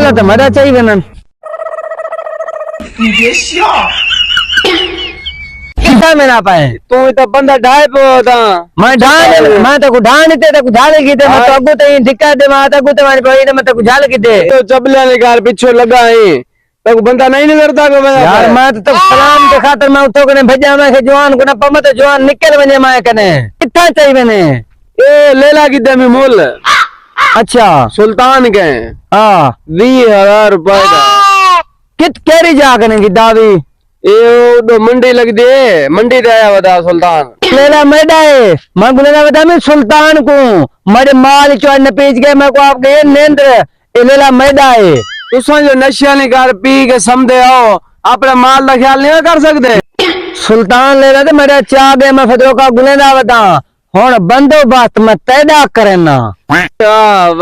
लेला तो मजा चाहिए ना कितना में ना पाए तू तो बंदा ढाई पे होता मैं तो ढाने ते तो झाले की ते मैं तो अगु ते धिक्का दे मैं तो अगु ते मारे कोई मैं तो झाल की दे तो चबले निकाल पीछे लगा है तो बंदा नहीं करता को यार मैं तो सलाम के खातिर मैं उठो कने भेजा मैं के जवान को ना पम तो जवान निकल वने मैं कने कितना चाहिए मैंने ए लेला की दे में मोल अच्छा सुल्तान के हां 20,000 रुपए का कित केरी जा कने की दावी ये दो मंडी लग दे मंडी दे आया बता सुल्तान लेला मैडा है मैं बोलेला बता मैं सुल्तान को मेरे माल चोर ने पेज गए मैं को आप गए नेंद्र ए लेला मैडा है तुसा जो नशा निकाल पी के समझे आओ अपने माल का ख्याल नहीं कर सकते सुल्तान ले रहा मेरा चाह गए मैं फदरों का गुनेदा बता हुन बंदोबस्त मैं तैदा करना